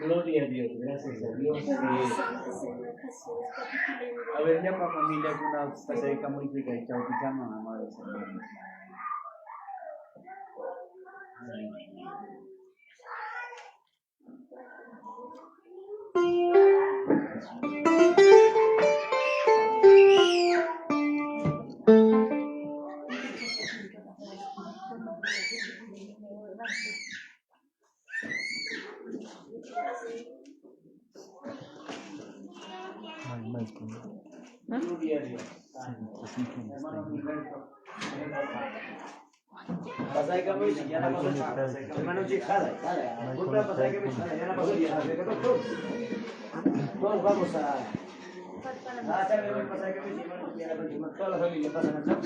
Gloria a Dios, gracias a Dios. A ver, llama a familia con una pasadita muy rica y chao, llama a mamá de Señor. Gloria a Dios. Pasai kami ya na pasai. Hermano Chicada, otra pasai kami ya na pasai. Todos vamos a pasai kami ya na pasai. Toda la familia pasan a San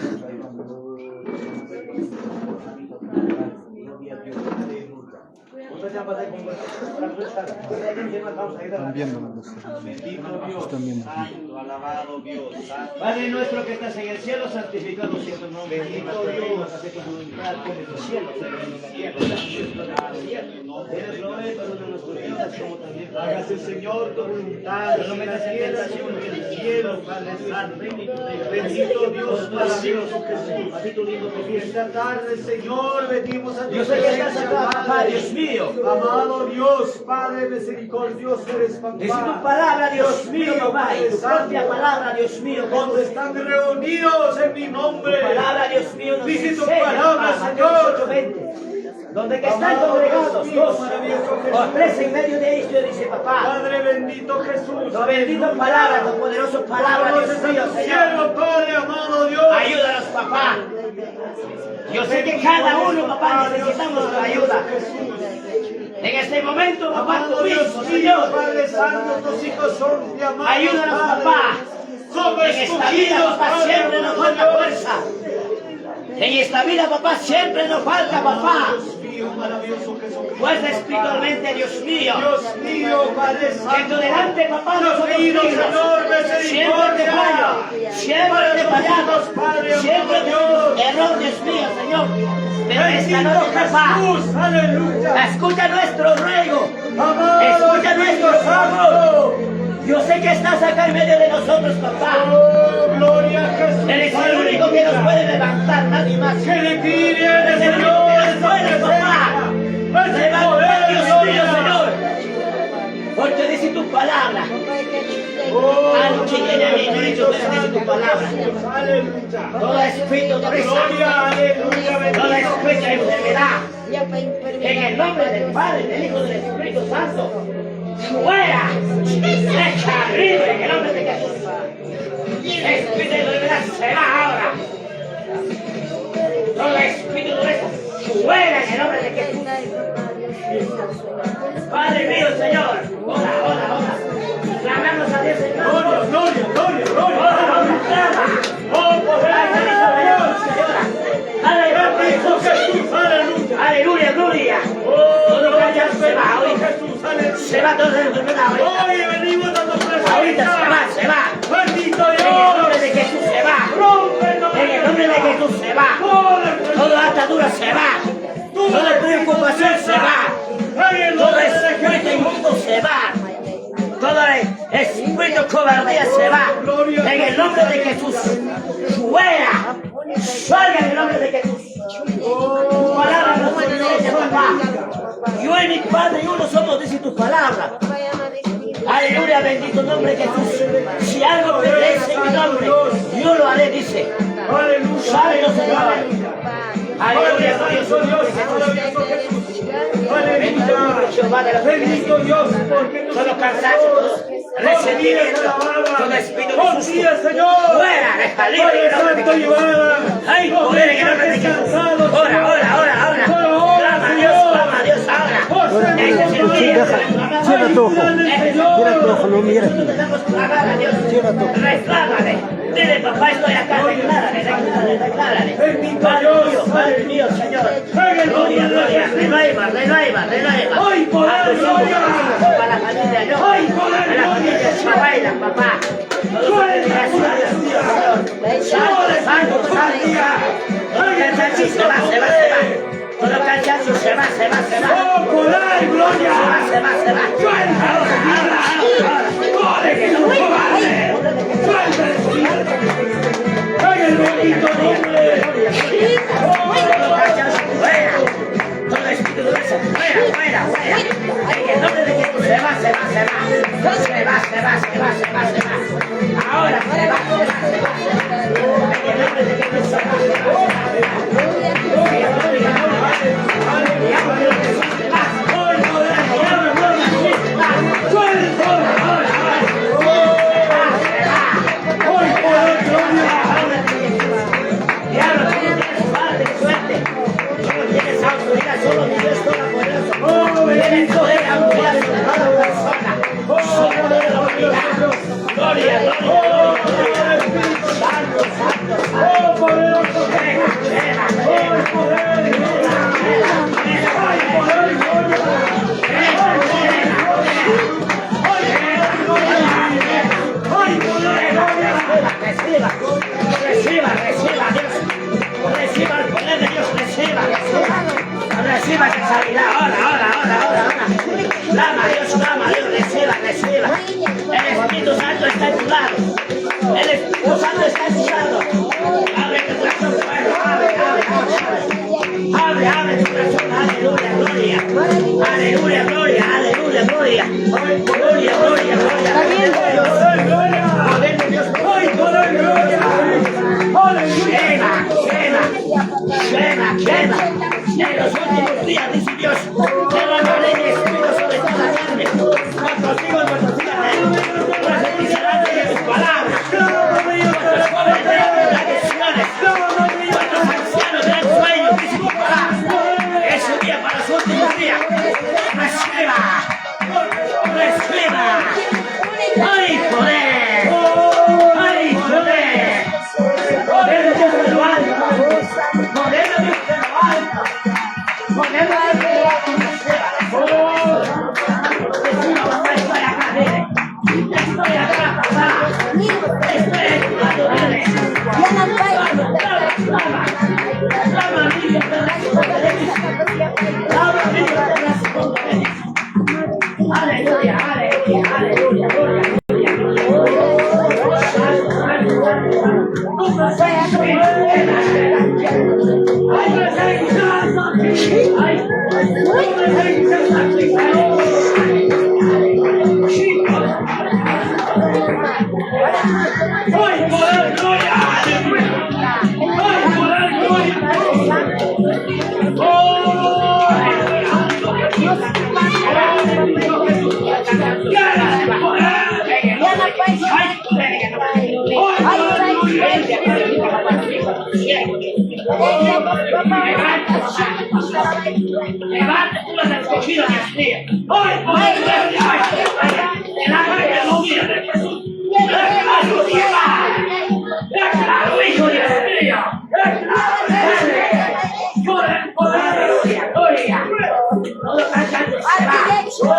Están viendo, bendito Dios, santo, alabado Dios. Padre nuestro que estás en el cielo, santificado sea tu nombre. Bendito Dios, hace tu voluntad como en el cielo, pero en el cielo. Eres lo pero uno de nuestros Dios. Hágase, Señor, tu voluntad en la tierra como en el cielo, Padre Santo. Bendito Dios, maravilloso Jesús. Esta tarde, Señor, venimos a ti. Yo sé que estás acá, papá, Dios mío. Amado Dios, Padre misericordioso, eres papá. Dice tu palabra, Dios mío, papá, y tu propia palabra, Dios mío, Donde están reunidos en mi nombre. tu palabra, Dios mío, nos Dice tu enseña, palabra, papá, Señor. Mateo 8:20. Donde que están congregados dos o tres en medio de ellos, dice papá. Padre bendito Jesús. Tu bendita palabra, tu poderosa palabra, Dios mío, Señor. Padre amado Dios. Ayúdanos, papá. Yo sé que cada uno, papá, necesitamos tu ayuda. En este momento, papá, tú mismo, Señor. Padre Santo, tus hijos son llamados. Ayúdanos, papá. Somos En esta vida, papá, siempre nos falta fuerza. En esta vida, papá, siempre nos falta, papá. Dios mío, maravilloso Jesucristo. Fuerza espiritualmente, Dios mío. Dios mío, Padre Que Santo. tú delante, papá, Dios nosotros mío, dignos. Señor, Siempre te fallo. Siempre te fallamos. Siempre te error, Dios mío, Señor. Pero esta noche, papá, Jesús, aleluya. escucha nuestro ruego. Amado Escucha nuestro Santo. Yo sé que estás acá en medio de nosotros, papá. Oh, gloria a Jesús. Eres el único que nos puede levantar, nadie más. Que le pide Eres el único que nos puede, papá. Levantar, Dios mío, Señor. Porque dice tu palabra. Algo que tiene a mí, no he hecho, pero dice tu palabra. Aleluya. Todo espíritu de risa, Gloria, aleluya. todo espíritu de enfermedad. En el nombre del Padre, del Hijo y del Espíritu Santo. Fuera. Deja libre en el nombre de Jesús. Espíritu de enfermedad se va ahora. Todo espíritu de risa, fuera en el nombre de Jesús. Padre mío, Señor. Ora, ora, ora. Clamamos a Dios, Señor. Gloria, gloria, gloria, gloria. Ora, ora, clama. Oh, poder de Dios. Bendito Jesús, aleluya. Aleluya, gloria. Todo callado se va hoy. Jesús, aleluya. Se va toda la enfermedad ahorita. Hoy venimos dando presencia. Ahorita se va. Bendito En el nombre Dios. de Jesús se va. Rompe el nombre En el nombre de Jesús se va. Toda atadura se va. Toda preocupación se va. Todo espíritu inmundo se va. Todo espíritu cobardía se va. En el nombre de Jesús. Fuera. Salga en el nombre de Jesús. Tu palabra nos enseña, papá. Yo y mi Padre y uno somos, dice tu palabra. Aleluya, bendito nombre de Jesús. Si algo pedréis en mi nombre, yo lo haré, dice. Sábelo, Señor. Aleluya, glorioso Dios. Bendito nombre de Jehová de los Bendito Dios, porque todos cansados, resentidos, todo espíritu de susto. Fuera, deja libre en el nombre de Jesús. Hay poder en el nombre de Jesús. Ora, ora, ora, ora. Clama a Dios ahora. Este es el día. Cierra tu ojo. Cierra tu ojo, no mires. Reclámale. Dile, papá, estoy acá. Declárale. Padre mío, Señor. Gloria, gloria. Renueva. A tus hijos, a la familia, yo. A la familia Chabaila, papá. Todo el día, Señor. Santo. Todo el cansancio se va. Todo el cansancio se va. Se va. Todo espíritu de eso, fuera. En el nombre de Jesús se va. Ahora se va. En el nombre de Jesús se va. Solo mi Dios todopoderoso. Tienes poder a cuidar de cada persona. Solo de la unidad. Gloria. Santo. Reciba, Dios. Reciba el poder de Dios. Reciba esa sanidad. Ahora. gloria, gloria. Gloria, gloria, gloria. Poder de Dios. Quema. En los últimos días, dice Dios, derramaré mi espíritu sobre toda la carne. Nuestros hijos, nuestras hijas, profetizarán de mis palabras. Nuestros jóvenes verán tradiciones. Nuestros ancianos verán sueños, dice tu palabra. Es un día para los últimos días. Reciba. ¡Ay, poder! ¡Ay, poder! ¡Poder de Dios de lo alto! ¡Poder de Dios de lo alto! ¡Poder de Dios de lo alto! Estoy acá, mire. Estoy acá, papá. Estoy ayudando, mire. Aleluya, aleluya, aleluya, gloria, gloria, levante tú las escogidas, Dios mío. Hoy, en la gloria de Jesús. Declaro, hijo, Dios mío. Gloria, gloria. Todo cantando se va. Se va.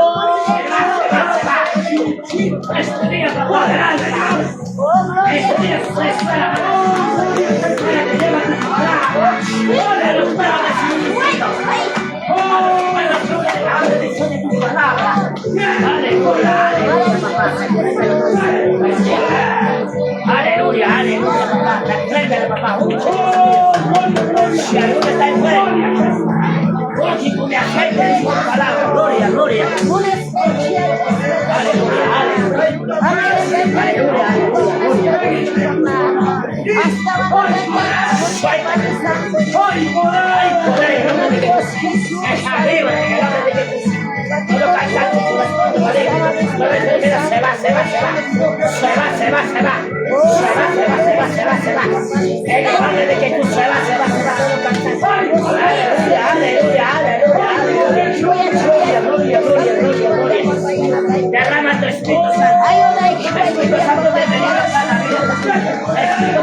Este día es adelante. Este día es la espera. Espera que lleva tu palabra. Ore los padres y los hijos. La bendición de tu palabra. Aleluya, aleluya, aleluya, papá. Tráigale, papá. Si alguno está enfermo, si tú me aceites tu palabra. Gloria, gloria. Aleluya, aleluya. Se va. En el nombre de Jesús se va. Aleluya. Derrama tu Espíritu Santo. Espíritu Santo de venir a la vida. Espíritu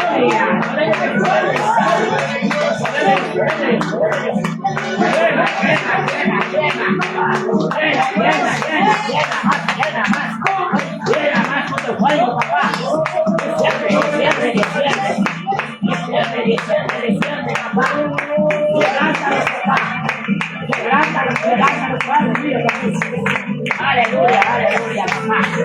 Gloria. Aleluya, aleluya, papá.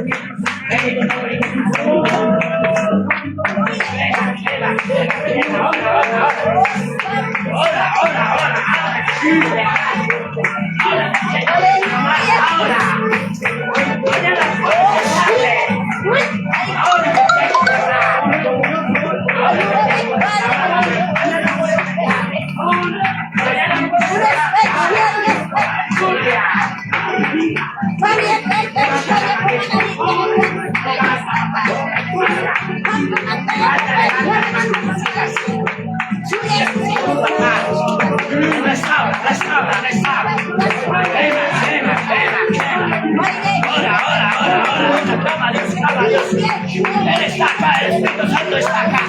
Él está acá, el Espíritu Santo está acá.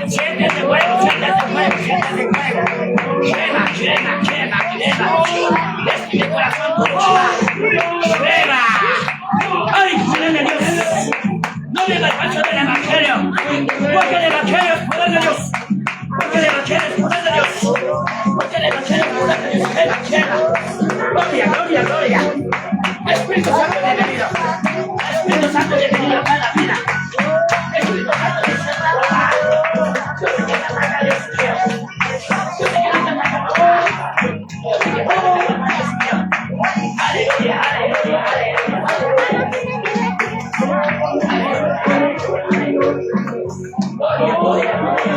Siéntete fuego, siéntete fuego, siéntete fuego. Quema, quema, quema, quema. Desde mi corazón tu quema. Quema. ¡Ay, poder de Dios! No me da el paso del Evangelio. Porque el Evangelio es poder de Dios. Porque el Evangelio es poder de Dios. Porque el Evangelio es poder de Dios. Quema, quema. Gloria, gloria, gloria. Espíritu Santo bienvenido. Espíritu Santo bienvenido a cada vida. Espíritu Santo bienvenido a cada aleluya, aleluya, aleluya. Gloria, gloria, gloria.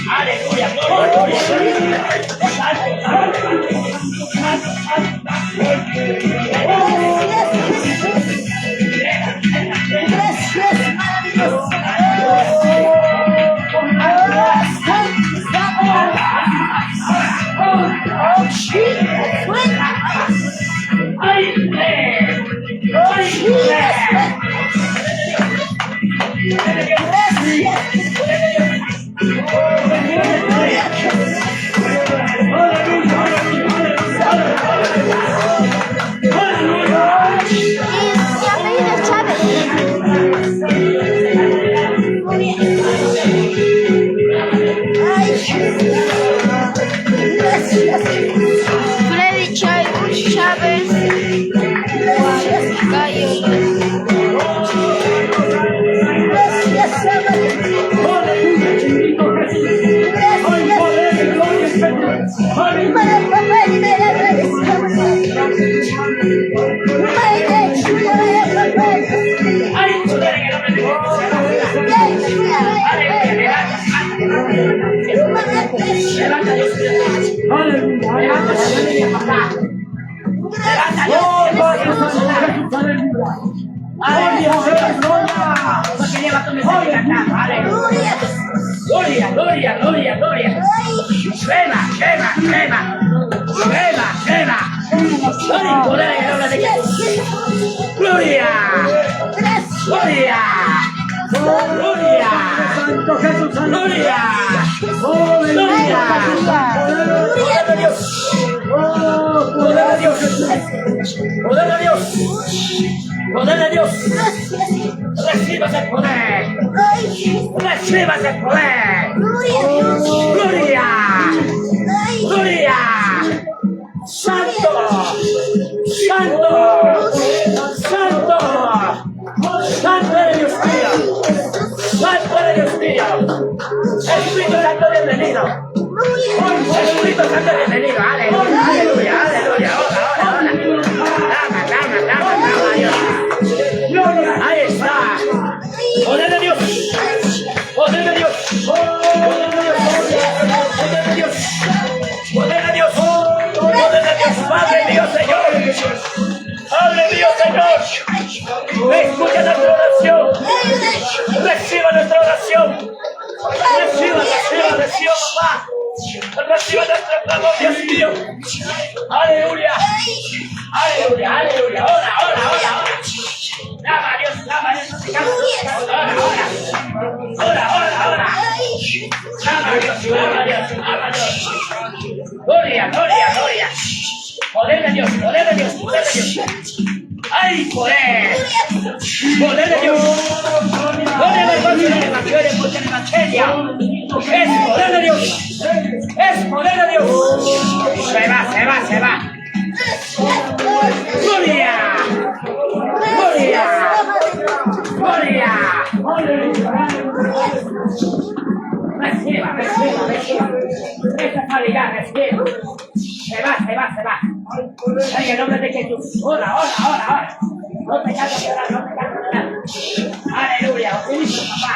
Aleluya, Freddy Chávez Gallo. Gloria, gloria, gloria, gloria. Quema, quema, quema. Quema, quema. Gloria y poder en el nombre de Jesús. Gloria. Gloria. Gloria. Gloria. Gloria. Gloria de Dios. de Dios. Poder de Dios. Poder de Dios. Recibas el poder. Recibas el poder. Gloria. Gloria. Santo. Santo. Santo. Santo eres Dios mío. Santo eres Dios mío. Espíritu Santo bienvenido. Espíritu Santo bienvenido. Aleluya. Aleluya. Aleluya. Ahora. Dama, ahí está. Poder de Dios. Poder de Dios. Poder de Dios. Poder de Dios. Poder de Dios. Poder de Dios. Padre mío, Señor. Padre mío, Señor. Escucha nuestra oración. Reciba nuestra oración. Reciba, papá. Reciba nuestra clamor, Dios mío. Aleluya. Aleluya, aleluya. Ahora. Clama a Dios, clama a Dios. Ahora. Clama a Dios. Gloria. Poder de Dios. ¡Ay, poder! ¡Poder de Dios! ¡Gloria al Evangelio! ¡Es poder de Dios! ¡Es poder de Dios! Se va. ¡Gloria! Reciba. Esa calidad, reciba. Se va. En el nombre de Jesús. Ora. No te canses de orar. Aleluya. Utiliza, papá.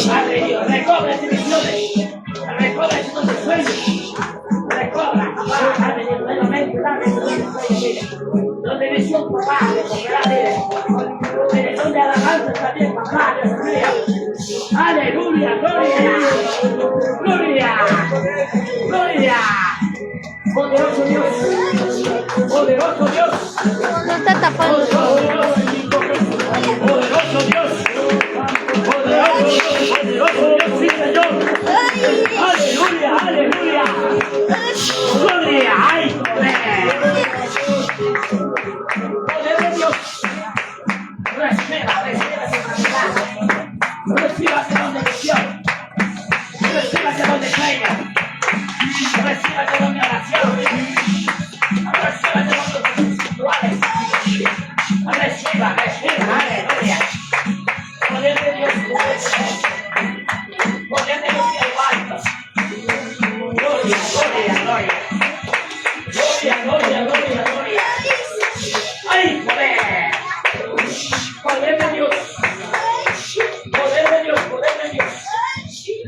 Padre Dios, recobra tus visiones. Recobra tus sueños. Recobra, papá. Padre Dios, nuevamente, dame tus sueños. Donde visión, papá, recobrará de donde alabanza también, papá, Dios mío. Aleluya, gloria. Poderoso Dios. Poderoso Dios. No está tapando. Poderoso Dios. Poderoso Dios, sí, Señor. Aleluya. Gloria, ay, poder. Poder de Dios. Reciba ese don de visión. Reciba ese don de sueño. Reciba ese don de oración. Reciba ese don de espirituales. Reciba, aleluya. Poder de Dios. Poder de Dios y el alto. Gloria. ¡Ay, poder! Poder de Dios.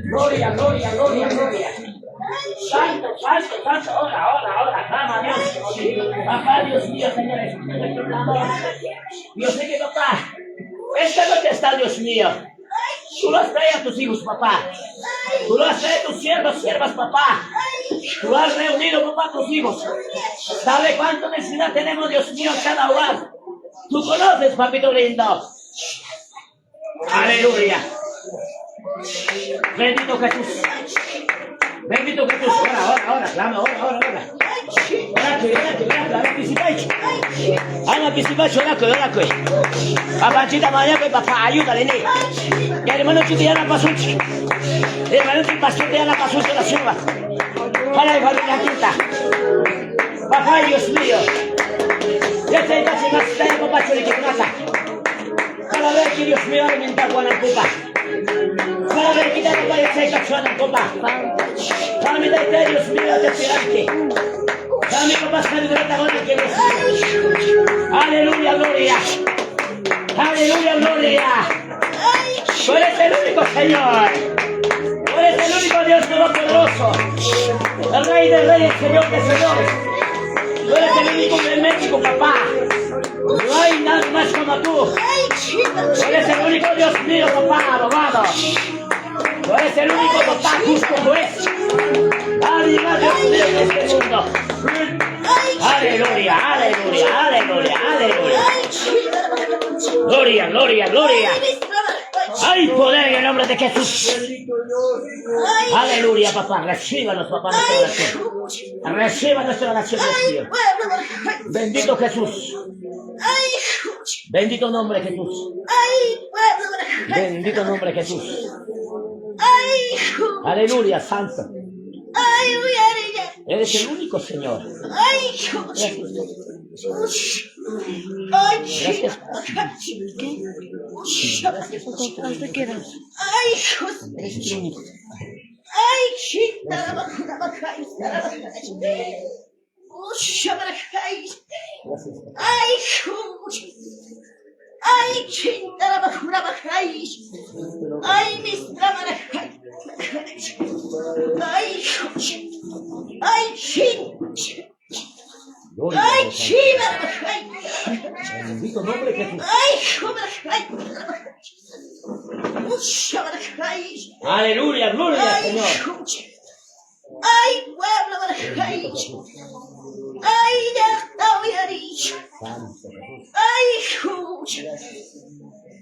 Gloria. Santo. Ahora, clama a Dios. Papá, Dios mío, Señor, escucha nuestro clamor. Yo sé que, papá, esta noche está, Dios mío. Tú lo has traído a tus hijos, papá. Tú lo has traído a tus siervas, papá. Tú has reunido, papá, a tus hijos. ¿Sabe cuánta necesidad tenemos, Dios mío, en cada hogar? Tú conoces, papito lindo. Aleluya. Bendito Jesús. Ahora, clama, ahora. Ana pisipacho, oraco. Papachita mañana, papá, ayúdale, ne. Y hermano chiquilla la pasuchi. Hermano pastor de la pasuchi la sirva. Para la quinta. Papá, Dios mío. Ya te casi más de papá chole que plata. Cada vez que Dios mío alimenta con la copa. Cada vez que te aparece cachona en copa. Dame de Dios mío, desesperante. Dame papá sabiduría con el que Dios mío. Aleluya, gloria. Tú eres el único Señor. Tú eres el único Dios todopoderoso. El Rey de Reyes, Señor de Señores. Tú eres el único de México, papá. No hay nada más como tú. Tú eres el único Dios mío, papá, abogado. Tú eres el único papá justo juez. Nadie más Dios mío en este mundo. Aleluya. Gloria. Hay poder en el nombre de Jesús. Ay, Aleluya, papá. Recíbanos, papá, nuestra oración. Reciba nuestra oración, Dios. Bendito Jesús. Bendito nombre Jesús. Bendito nombre Jesús. Aleluya, santo. Eres el único Señor. Gracias. Donde quieras. Eres el único. Gloria a Dios. Bendito nombre Jesús. Aleluya, gloria al Señor. Ay, pueblo de Jesús. Ay, ya está dicho. Santo Jesús. Ay, escucha.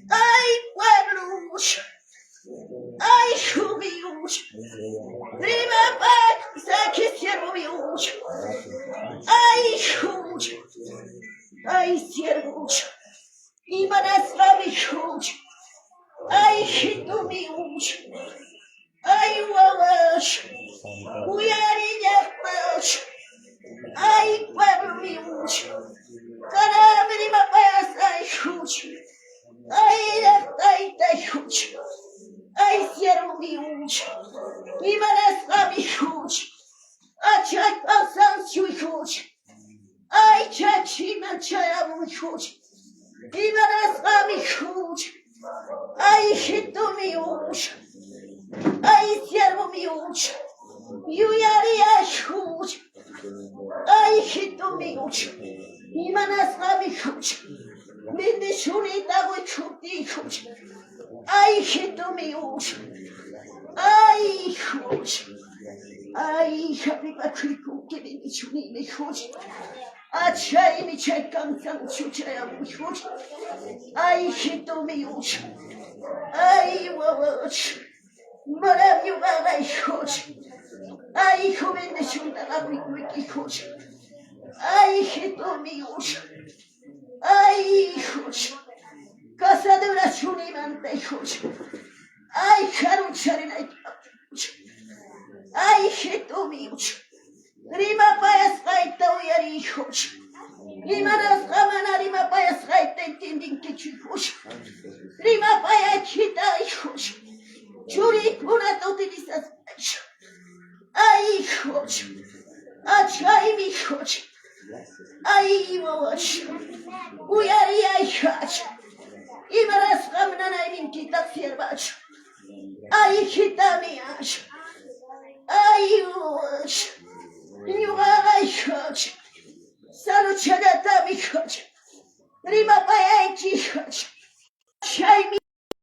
Ay, pueblo. Ay, jubios. Prima paz, que siervo míos. Ay, escucha. Ay, siervo. Y manas escucha. Ay, hito míos. Ay, wawash. Ay, pueblo mío, caramba, mi papá, ay, escucha, ay, te escucha, ay, siervo mío, mi manestra me escucha, ay, pasancio escucha, ay, chachima, chayabo escucha, mi manestra me escucha, ay, hijito mío, ay, siervo mío, Yuyaria escucha. Ay, hijito mío. Y manas a mi escucha. Bendicionita voy chuti escucha. Ay, hijito mío. Ay, escucha. Ay, happy patrico que bendicionita me escucha. Achay mi chay cansan chucha mi escucha. Ay, hijito mío. Ay, wawash. Maravillosa escucha. Ay, joven de Shunda, la hijos. Ay, hijito míos. Ay, hijos. Casa de oración y manta, hijos. Ay, carucharina, hijos. Ay, hijito míos. Rima payas gaita uyar, hijos. Rima las gamana, rima payas gaita, entienden que hijos. Rima payas chita, hijos. Churi, una te utilizas. Ay, hijos, ay, mi hijos, ay, hijos, uyaría, hijos, y me las gamanan a mi quita siervas, ay, hijita mía, ay, hijos.